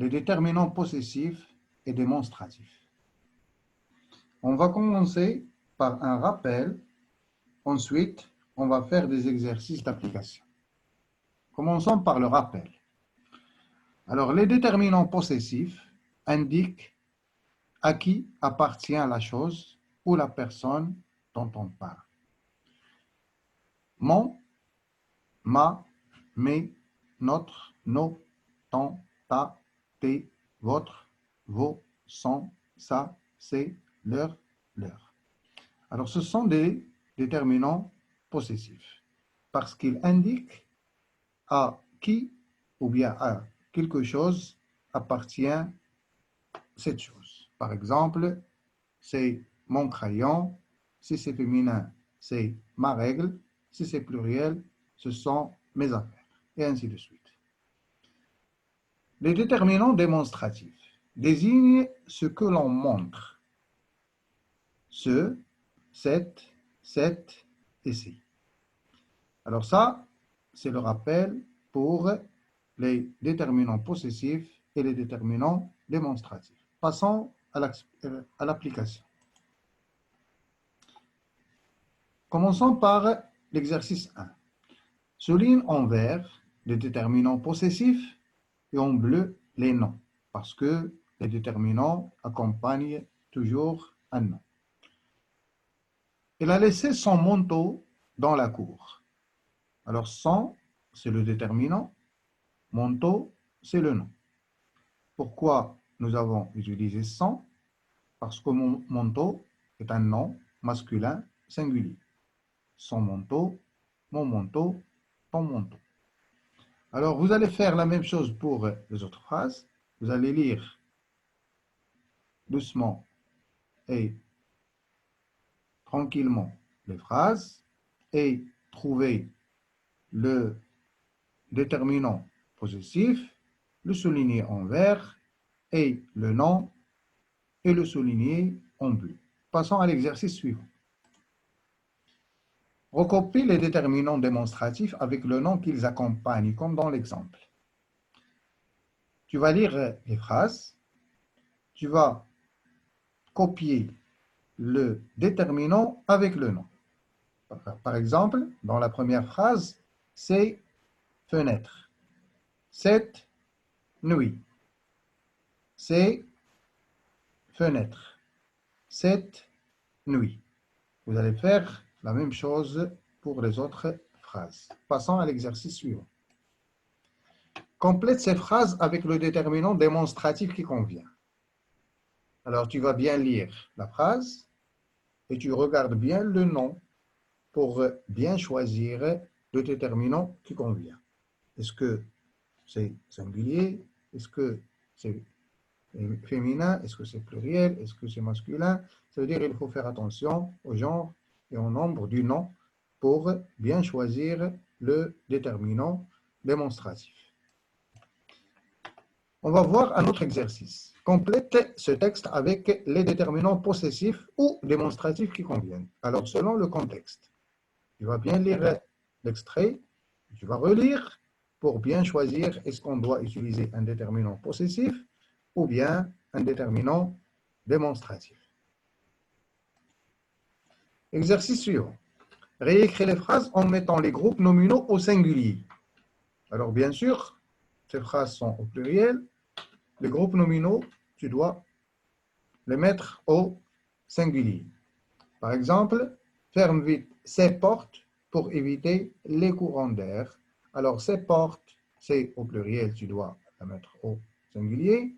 les déterminants possessifs et démonstratifs. On va commencer par un rappel. Ensuite, on va faire des exercices d'application. Commençons par le rappel. Alors, les déterminants possessifs indiquent à qui appartient la chose ou la personne dont on parle. Mon, ma, mes, notre, nos, ton, ta, tes, votre, vos, son, sa, c'est, leur. Alors, ce sont des déterminants possessifs parce qu'ils indiquent à qui ou bien à quelque chose appartient cette chose. Par exemple, c'est mon crayon. Si c'est féminin, c'est ma règle. Si c'est pluriel, ce sont mes affaires. Et ainsi de suite. Les déterminants démonstratifs désignent ce que l'on montre. Ce, cette et ci. Alors ça, c'est le rappel pour les déterminants possessifs et les déterminants démonstratifs. Passons à l'application. Commençons par l'exercice 1. Souligne en vert les déterminants possessifs et en bleu les noms, parce que les déterminants accompagnent toujours un nom. Il a laissé son manteau dans la cour. Alors, son, c'est le déterminant. Manteau, c'est le nom. Pourquoi nous avons utilisé son? Parce que mon manteau est un nom masculin singulier. Son manteau, mon manteau, ton manteau. Alors, vous allez faire la même chose pour les autres phrases. Vous allez lire doucement et tranquillement les phrases et trouver le déterminant possessif, le souligner en vert et le nom et le souligner en bleu. Passons à l'exercice suivant. Recopie les déterminants démonstratifs avec le nom qu'ils accompagnent, comme dans l'exemple. Tu vas lire les phrases, tu vas copier le déterminant avec le nom. Par exemple, dans la première phrase, c'est fenêtre. Cette nuit. C'est fenêtre. Cette nuit. Vous allez faire la même chose pour les autres phrases. Passons à l'exercice suivant. Complète ces phrases avec le déterminant démonstratif qui convient. Alors, tu vas bien lire la phrase et tu regardes bien le nom pour bien choisir le déterminant qui convient. Est-ce que c'est singulier? Est-ce que c'est féminin? Est-ce que c'est pluriel? Est-ce que c'est masculin? Ça veut dire qu'il faut faire attention au genre et au nombre du nom pour bien choisir le déterminant démonstratif. On va voir un autre exercice. Complète ce texte avec les déterminants possessifs ou démonstratifs qui conviennent. Alors, selon le contexte, tu vas bien lire l'extrait, tu vas relire pour bien choisir est-ce qu'on doit utiliser un déterminant possessif ou bien un déterminant démonstratif. Exercice suivant. Réécrire les phrases en mettant les groupes nominaux au singulier. Alors, bien sûr, ces phrases sont au pluriel. Les groupes nominaux, tu dois les mettre au singulier. Par exemple, ferme vite ces portes pour éviter les courants d'air. Alors, ces portes, c'est au pluriel, tu dois la mettre au singulier.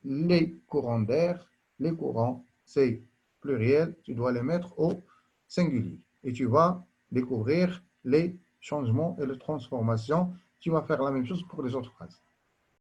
Les courants d'air, les courants, c'est pluriel, tu dois les mettre au singulier. Et tu vas découvrir les changements et les transformations. Tu vas faire la même chose pour les autres phrases.